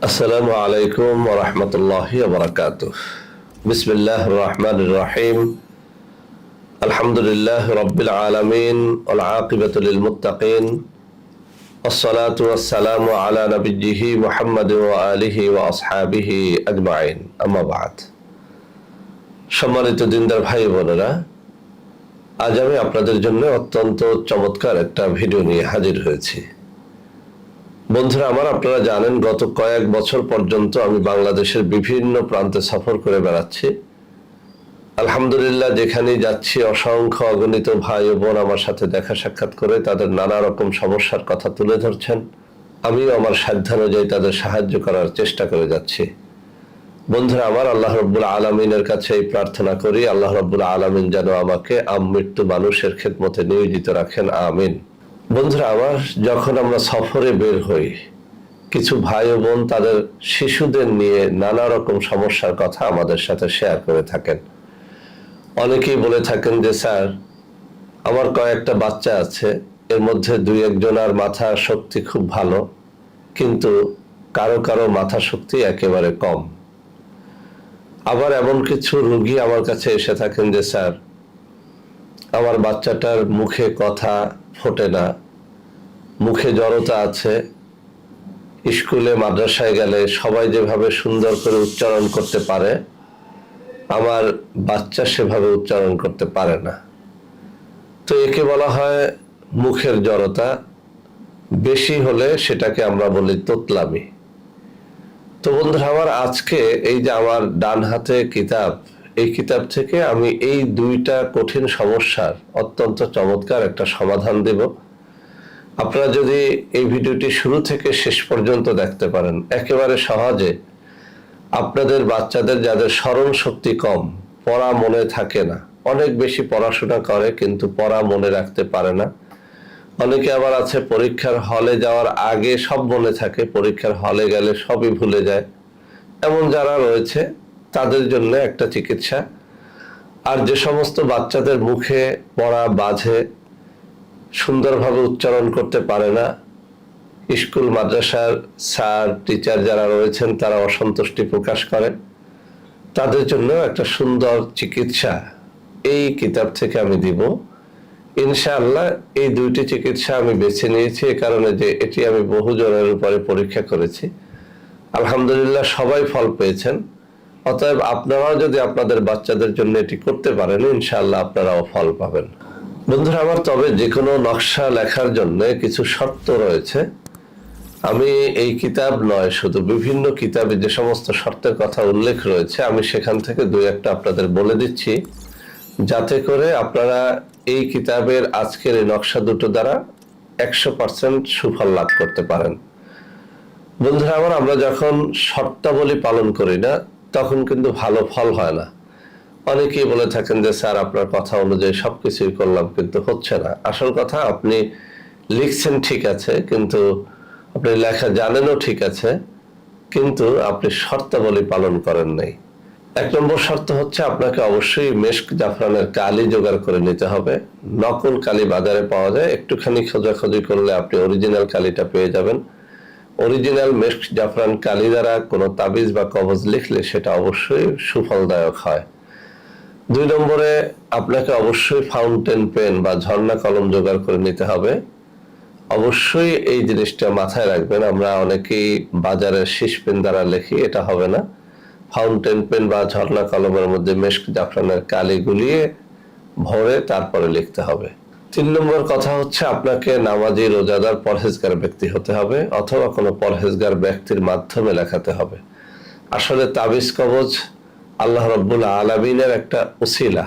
আসসালামু আলাইকুম ওয়া রাহমাতুল্লাহি ওয়া বারাকাতুহু। বিসমিল্লাহির রহমানির রহিম। আলহামদুলিল্লাহি রাব্বিল আলামিন ওয়াল আকিবাতু লিল মুত্তাকিন। ওয়াসসালাতু ওয়াসসালামু আলা নাবিয়্যিহি মুহাম্মাদিন ওয়া আলিহি ওয়া আসহাবিহি আজমাইন। আম্মা বা'দ। সম্মানিত দিনদার ভাই বোনেরা, আজ আমি আপনাদের জন্য অত্যন্ত চমৎকার একটা ভিডিও নিয়ে হাজির হয়েছি। বন্ধুরা আমার, আপনারা জানেন গত কয়েক বছর পর্যন্ত আমি বাংলাদেশের বিভিন্ন প্রান্তে সফর করে বেড়াচ্ছি। আলহামদুলিল্লাহ, যেখানেই যাচ্ছি অসংখ্য অগণিত ভাই ও বোন আমার সাথে দেখা সাক্ষাৎ করে তাদের নানা রকম সমস্যার কথা তুলে ধরছেন। আমিও আমার সাধ্যানুযায়ী তাদের সাহায্য করার চেষ্টা করে যাচ্ছি। বন্ধুরা আমার, আল্লাহ রাব্বুল আলামিনের কাছে এই প্রার্থনা করি, আল্লাহ রাব্বুল আলামিন যেন আমাকে আমৃত্যু মানুষের খেদমতে নিয়োজিত রাখেন, আমিন। বন্ধুরা আমার, যখন আমরা সফরে বের হই, কিছু ভাই ও বোন তাদের শিশুদের নিয়ে নানা রকম সমস্যার কথা আমাদের সাথে শেয়ার করে থাকেন। অনেকেই বলে থাকেন যে স্যার, আমার কয়েকটা বাচ্চা আছে, এর মধ্যে দুই একজনের মাথা শক্তি খুব ভালো, কিন্তু কারো কারো মাথা শক্তি একেবারে কম। আবার এমন কিছু রোগী আমার কাছে এসে থাকেন যে স্যার, আমার বাচ্চাটার মুখে কথা ফোটে না, মুখে জড়তা আছে, স্কুলে মাদ্রাসায় গেলে সবাই যেভাবে সুন্দর করে উচ্চারণ করতে পারে আমার বাচ্চা সেভাবে উচ্চারণ করতে পারে না। তো একে বলা হয় মুখের জড়তা, বেশি হলে সেটাকে আমরা বলি তোতলামি। তো বন্ধুরা আমার, আজকে এই যে আমার ডান হাতে কিতাব, এই কিতাব থেকে আমি এই দুইটা কঠিন সমস্যার অত্যন্ত চমৎকার একটা সমাধান দেব। আপনারা যদি এই ভিডিওটি শুরু থেকে শেষ পর্যন্ত দেখতে পারেন, একেবারে সহজে আপনাদের বাচ্চাদের যাদের স্মরণ শক্তি কম, পড়া মনে থাকে না, অনেক বেশি পড়াশোনা করে কিন্তু পড়া মনে রাখতে পারে না, অনেকে আবার আছে পরীক্ষার হলে যাওয়ার আগে সব মনে থাকে, পরীক্ষার হলে গেলে সবই ভুলে যায়, এমন যারা রয়েছে তাদের জন্য একটা চিকিৎসা। আর যে সমস্ত বাচ্চাদের মুখে পড়া বাজে, সুন্দরভাবে উচ্চারণ করতে পারে না, স্কুল মাদ্রাসার স্যার টিচার যারা রয়েছেন তারা অসন্তুষ্টি প্রকাশ করে, তাদের জন্য একটা সুন্দর চিকিৎসা এই কিতাব থেকে আমি দিব ইনশাআল্লাহ। এই দুইটি চিকিৎসা আমি বেছে নিয়েছি এ কারণে যে এটি আমি বহু জনের উপরে পরীক্ষা করেছি, আলহামদুলিল্লাহ সবাই ফল পেয়েছেন। অতএব আপনারাও যদি আপনাদের বাচ্চাদের জন্য এটি করতে পারেন, ইনশাআল্লাহ আপনারাও ফল পাবেন। বন্ধুরা আমার, তবে যে কোনো নকশা লেখার জন্য কিছু শর্ত রয়েছে। আমি এই কিতাব নয়, শুধু বিভিন্ন কিতাবে যে সমস্ত শর্তের কথা উল্লেখ রয়েছে আমি সেখান থেকে দুই একটা আপনাদের বলে দিচ্ছি, যাতে করে আপনারা এই কিতাবের আজকের এই নকশা দুটো দ্বারা 100% সুফল লাভ করতে পারেন। বন্ধুরা আমার, আমরা যখন শর্তাবলী পালন করি না তখন কিন্তু ভালো ফল হয় না। অনেকেই বলে থাকেন যে স্যার, আপনার কথা অনুযায়ী সবকিছুই করলাম কিন্তু হচ্ছে না। আসল কথা, আপনি লিখছেন ঠিক আছে, কিন্তু আপনি লেখা জানেনও ঠিক আছে, কিন্তু আপনি শর্তাবলী পালন করেন নাই। 1 নম্বর শর্ত হচ্ছে আপনাকে অবশ্যই মেশক জাফরানের কালি জোগাড় করে নিতে হবে। নকল কালি বাজারে পাওয়া যায়, একটুখানি খোঁজাখুঁজি করলে আপনি অরিজিনাল কালিটা পেয়ে যাবেন। অরিজিনাল মেশক জাফরান কালি দ্বারা কোনো তাবিজ বা কবজ লিখলে সেটা অবশ্যই সুফলদায়ক হয়। 2 নম্বরে আপনাকে অবশ্যই ফাউন্টেন পেন বা ঝর্ণা কলম জোগাড় করে নিতে হবে। অবশ্যই এই জিনিসটা মাথায় রাখবেন, আমরা অনেকেই বাজারের শীষ পেন দ্বারা লিখি, এটা হবে না। ফাউন্টেন পেন বা ঝর্ণা কলমের মধ্যে মেশক জাফরানের কালি গুলিয়ে ভরে তারপরে লিখতে হবে। 3 নম্বর কথা হচ্ছে আপনাকে নামাজি, রোজাদার, পরহেজগার ব্যক্তি হতে হবে, অথবা কোনো পরহেজগার ব্যক্তির মাধ্যমে লেখাতে হবে। আসলে তাবিজ কবজ আল্লাহ রাব্বুল আলামিনের একটা উসিলা,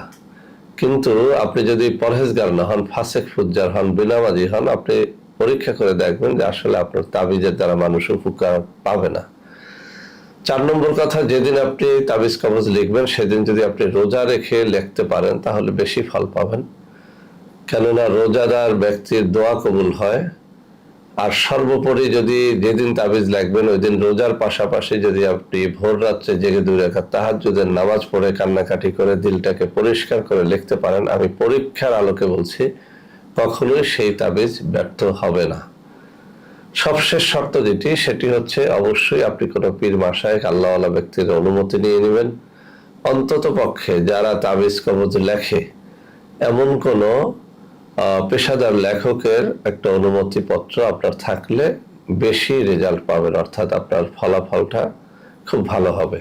কিন্তু আপনি যদি পরহেজগার না হন, ফাসেক ফুজ্জার হন, বেনামাজি হন, আপনি পরীক্ষা করে দেখবেন যে আসলে আপনার তাবিজের দ্বারা মানুষ উপকার পাবে না। 4 নম্বর কথা, যেদিন আপনি তাবিজ কবজ লিখবেন সেদিন যদি আপনি রোজা রেখে লিখতে পারেন তাহলে বেশি ফল পাবেন, কেননা রোজাদার ব্যক্তির দোয়া কবুল হয়। আর সর্বোপরি যদি যেদিন তাবিজ লিখবেন ওই দিন রোজার পাশাপাশি যদি আপনি ভোর রাত্রে জেগে 2 রাকাত তাহাজ্জুদের নামাজ পড়ে কান্নাকাটি করে দিলটাকে পরিষ্কার করে লিখতে পারেন, আমি পরীক্ষার আলোকে বলছি, কখনোই সেই তাবিজ ব্যর্থ হবে না। সবশেষ শর্ত যেটি, সেটি হচ্ছে অবশ্যই আপনি কোনো পীর মাশায়েখ আল্লাহওয়ালা ব্যক্তির অনুমতি নিয়ে নেবেন। অন্তত পক্ষে যারা তাবিজ কবজ লেখে এমন কোনো পেশাদার লেখকের একটা অনুমতিপত্র আপনার থাকলে বেশি রেজাল্ট পাবেন, অর্থাৎ আপনার ফলাফলটা খুব ভালো হবে।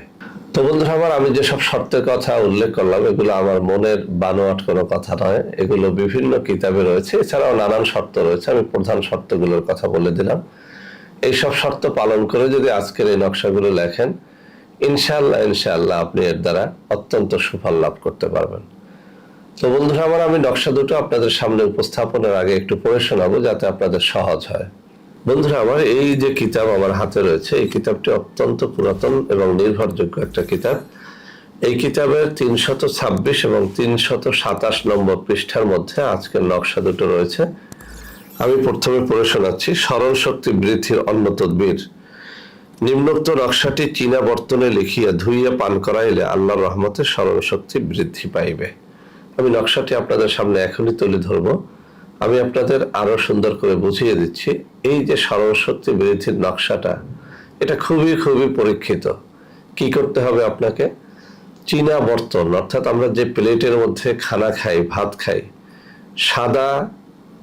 তো বন্ধুরা আমার, আমি যেসব শর্তের কথা উল্লেখ করলাম এগুলো আমার মনের বানোয়াট কোনো কথা নয়, এগুলো বিভিন্ন কিতাবে রয়েছে। এছাড়াও নানান শর্ত রয়েছে, আমি প্রধান শর্তগুলোর কথা বলে দিলাম। এইসব শর্ত পালন করে যদি আজকের এই নকশাগুলো লেখেন, ইনশাআল্লাহ ইনশাআল্লাহ আপনি এর দ্বারা অত্যন্ত সুফল লাভ করতে পারবেন। তো বন্ধুরা আমার, আমি নকশা দুটো আপনাদের সামনে উপস্থাপনের আগে একটু পড়ে শোনাবো যাতে আপনাদের সহজ হয়। বন্ধুরা আমার, এই যে কিতাব আমার হাতে রয়েছে, এই কিতাবটি অত্যন্ত পুরাতন এবং নির্ভরযোগ্য একটা কিতাব। এই কিতাবের 326 এবং 327 নম্বর পৃষ্ঠার মধ্যে আজকের নকশা দুটো রয়েছে। আমি প্রথমে পড়ে শোনাচ্ছি। স্মরণ শক্তি বৃদ্ধির অন্য তদবির। নিম্নোক্ত নকশাটি চীনা বর্তনে লিখিয়া ধুইয়া পান করাইলে আল্লাহর রহমতে স্মরণ শক্তি বৃদ্ধি পাইবে। আমি নকশাটি আপনাদের সামনে এখনই তুলে ধরবো। আমি আপনাদের আরো সুন্দর করে বুঝিয়ে দিচ্ছি। এই যে স্মরণ শক্তি বৃদ্ধির নকশাটা, এটা খুবই খুবই পরীক্ষিত। কি করতে হবে আপনাকে? চীনা বর্তন, অর্থাৎ আমরা যে প্লেটের মধ্যে খানা খাই, ভাত খাই, সাদা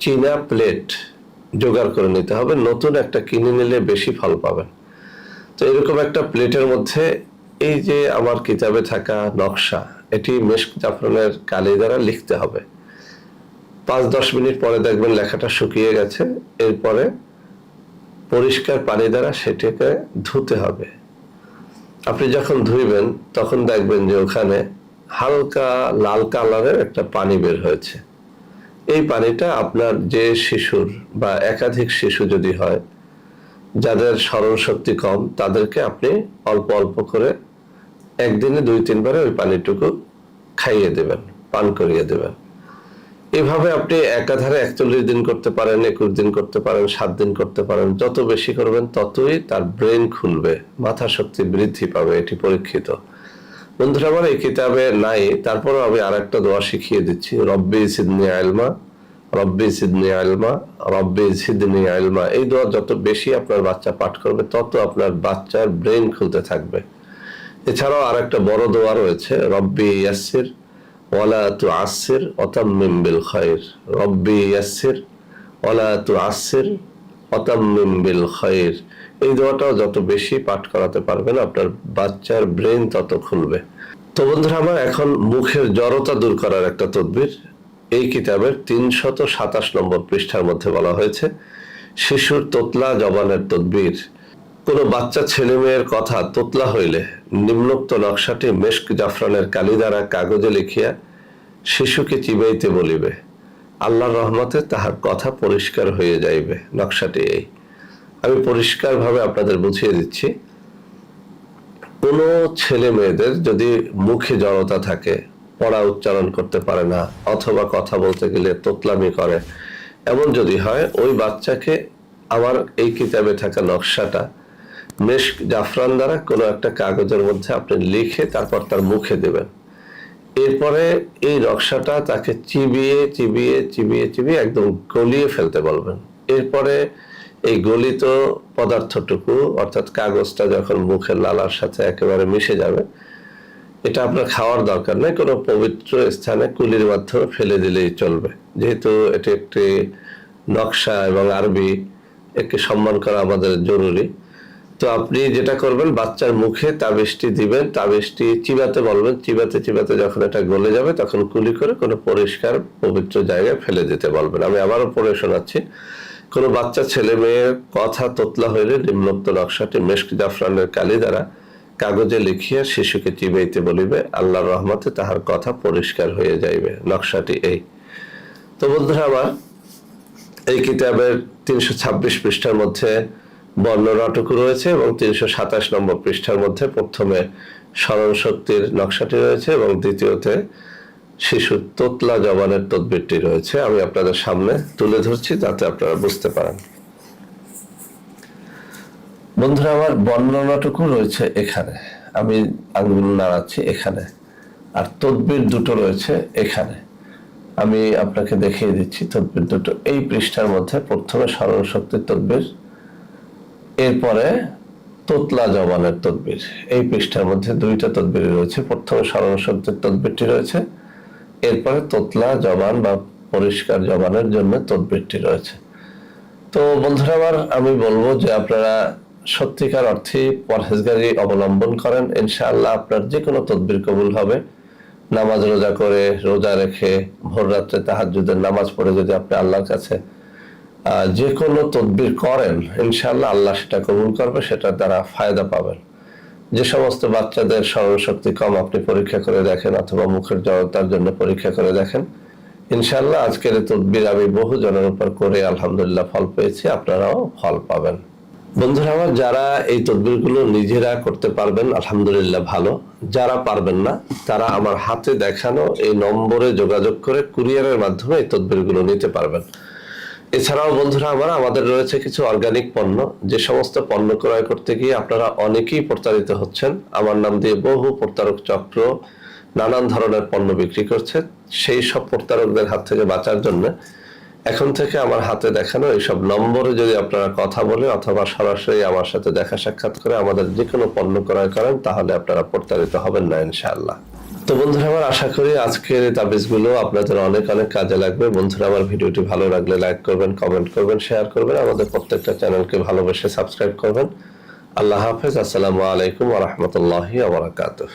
চীনা প্লেট জোগাড় করে নিতে হবে। নতুন একটা কিনে নিলে বেশি ফল পাবেন। তো এরকম একটা প্লেটের মধ্যে এই যে আমার কিতাবে থাকা নকশা, এটি মেশক জাফরানের কালি দ্বারা লিখতে হবে। 5-10 মিনিট পরে দেখবেন লেখাটা শুকিয়ে গেছে। এরপরে পরিষ্কার পানি দ্বারা সেটাকে ধুতে হবে। আপনি যখন ধুইবেন তখন দেখবেন যে ওখানে হালকা লাল কালারের একটা পানি বের হয়েছে। এই পানিটা আপনার যে শিশুর বা একাধিক শিশু যদি হয়, যাদের স্মরণ শক্তি কম, তাদেরকে আপনি অল্প অল্প করে একদিনে 2-3 বারে ওই পানিটুকু খাইয়ে দেবেন, পান করিয়ে দেবেন। এভাবে আপনি একাধারে 41 দিন করতে পারেন, 21 দিন করতে পারেন, 7 দিন করতে পারেন। যত বেশি করবেন ততই তার ব্রেন খুলবে, মাথা শক্তি বৃদ্ধি পাবে, এটি পরীক্ষিত। বন্ধুরা আমার, এই কিতাবে নাই, তারপরও আমি আরেকটা দোয়া শিখিয়ে দিচ্ছি। রব্বি জিদনি ইলমা, রব্বি জিদনি ইলমা, রব্বি জিদনি ইলমা। এই দোয়া যত বেশি আপনার বাচ্চা পাঠ করবে তত আপনার বাচ্চার ব্রেন খুলতে থাকবে। এছাড়াও আরেকটা বড় দোয়া রয়েছে, রব্বি ইয়াসসির ওয়ালা তুআসসির ওয়াতাম্মিম বিল খায়র। রব্বি ইয়াসসির ওয়ালা তুআসসির ওয়াতাম্মিম বিল খায়র। এই দোয়াটাও যত বেশি পাঠ করাতে পারবেন আপনার বাচ্চার ব্রেন তত খুলবে। তো বন্ধুরা আমার, এখন মুখের জড়তা দূর করার একটা তদবির। এই কিতাবের 327 নম্বর পৃষ্ঠার মধ্যে বলা হয়েছে শিশুর তোতলা জবানের তদবির। কোনো বাচ্চা ছেলে মেয়ের কথা তোতলা হইলে নিম্নোক্ত নকশাটি মেশক জাফরানের কালি দ্বারা কাগজে লিখিয়া শিশুকে চিবাইতে বলিবে। আল্লাহর রহমতে তাহার কথা পরিষ্কার হয়ে যাইবে। নকশাটি এই, আমি পরিষ্কারভাবে আপনাদের বুঝিয়ে দিচ্ছি। কোনো ছেলে মেয়েদের যদি মুখে জড়তা থাকে, পড়া উচ্চারণ করতে পারে না, অথবা কথা বলতে গেলে তোতলামি করে, এমন যদি হয়, ওই বাচ্চাকে আমার এই কিতাবে থাকা নকশাটা মেশক জাফরান দ্বারা কোনো একটা কাগজের মধ্যে আপনি লিখে তারপর তার মুখে দেবেন। এরপরে এই নকশাটা তাকে চিবিয়ে চিবিয়ে চিবিয়ে চিবিয়ে একদম গলিয়ে ফেলতে বলবেন। এরপরে এই গলিত পদার্থটুকু, অর্থাৎ কাগজটা যখন মুখের লালার সাথে একেবারে মিশে যাবে, এটা আপনার খাওয়ার দরকার নেই, কোনো পবিত্র স্থানে কুলির মাধ্যমে ফেলে দিলেই চলবে। যেহেতু এটি একটি নকশা এবং আরবি, একে সম্মান করা আমাদের জরুরি। তো আপনি যেটা করবেন, বাচ্চার মুখে তাবিজটি দিবেন, তাবিজটি চিবাতে বলবেন। চিবাতে চিবাতে যখন এটা গলে যাবে তখন কুলি করে কোনো পরিষ্কার পবিত্র জায়গায় ফেলে দিতে বলবেন। আমি আবারও পড়ে শোনাচ্ছি। কোনো বাচ্চা ছেলে মেয়ের কথা তোতলা হইলে নিম্নোক্ত নকশাটি মেশক জাফরানের কালি দ্বারা কাগজে লিখিয়া শিশুকে চিবাইতে বলিবে। আল্লাহর রহমতে তাহার কথা পরিষ্কার হয়ে যাইবে। নকশাটি এই। তো বন্ধুরা আমার, এই কিতাবের 326 পৃষ্ঠার মধ্যে বর্ণনাটুকু রয়েছে এবং 327 নম্বর পৃষ্ঠার মধ্যে প্রথমে স্মরণ শক্তির নকশাটি রয়েছে এবং দ্বিতীয়তে শিশুর তোতলা জবানের তদবিরটি রয়েছে। আমি আপনাদের সামনে তুলে ধরছি যাতে আপনারা বুঝতে পারেন। বন্ধুরা আমার, বর্ণনাটুকু রয়েছে এখানে, আমি আঙ্গুল নাড়াচ্ছি এখানে, আর তদবির দুটো রয়েছে এখানে। আমি আপনাকে দেখিয়ে দিচ্ছি তদবির দুটো। এই পৃষ্ঠার মধ্যে প্রথমে স্মরণ শক্তির তদবির, এরপরে তোতলা জবানের তদবির। এই পৃষ্ঠার মধ্যে দুইটা তদবির রয়েছে। প্রথমে স্মরণ শব্দের তদবিরটি রয়েছে, এরপরে তোতলা জবান বা পরিষ্কার জবানের জন্য তদবিরটি রয়েছে। তো বন্ধুরা আমার, আমি বলবো যে আপনারা সত্যিকার অর্থে পরহেজগারি অবলম্বন করেন, ইনশাআল্লাহ আপনার যে কোনো তদবির কবুল হবে। নামাজ রোজা করে, রোজা রেখে, ভোর রাত্রে তাহাজ্জুদের নামাজ পড়ে যদি আপনি আল্লাহর কাছে যে কোনো তদবির করেন, ইনশাআল্লাহ আল্লাহ সেটা কবুল করবে, সেটার দ্বারা ফায়দা পাবেন। যে সমস্ত বাচ্চাদের স্মরণশক্তি কম, আপনি পরীক্ষা করে দেখেন অথবা মুখের জড়তার জন্য পরীক্ষা করে দেখেন, ইনশাআল্লাহ আজকের এই তদবির আমি বহু জনের উপর করে আলহামদুলিল্লাহ ফল পেয়েছি, আপনারাও ফল পাবেন। বন্ধুরা আমার, যারা এই তদবিরগুলো নিজেরা করতে পারবেন আলহামদুলিল্লাহ ভালো, যারা পারবেন না তারা আমার হাতে দেখানো এই নম্বরে যোগাযোগ করে কুরিয়ারের মাধ্যমে এই তদবিরগুলো নিতে পারবেন। এছাড়াও বন্ধুরা আমার, আমাদের রয়েছে কিছু অর্গানিক পণ্য, যে সমস্ত পণ্য ক্রয় করতে গিয়ে আপনারা অনেকেই প্রতারিত হচ্ছেন। আমার নাম দিয়ে বহু প্রতারক চক্র নানান ধরনের পণ্য বিক্রি করছে। সেই সব প্রতারকদের হাত থেকে বাঁচার জন্য এখন থেকে আমার হাতে দেখানো এইসব নম্বরে যদি আপনারা কথা বলে অথবা সরাসরি আমার সাথে দেখা সাক্ষাৎ করে আমাদের যে কোনো পণ্য ক্রয় করেন, তাহলে আপনারা প্রতারিত হবেন না ইনশাআল্লাহ। তো বন্ধুরা আমার, আশা করি আজকের এই তাবিজগুলো আপনাদের অনেক অনেক কাজে লাগবে। বন্ধুরা আমার, ভিডিওটি ভালো লাগলে লাইক করবেন, কমেন্ট করবেন, শেয়ার করবেন, আমাদের প্রত্যেকটা চ্যানেলকে ভালোবেসে সাবস্ক্রাইব করবেন। আল্লাহ হাফেজ। আসসালামু আলাইকুম ওয়া রাহমাতুল্লাহি ওয়া বারাকাতুহু।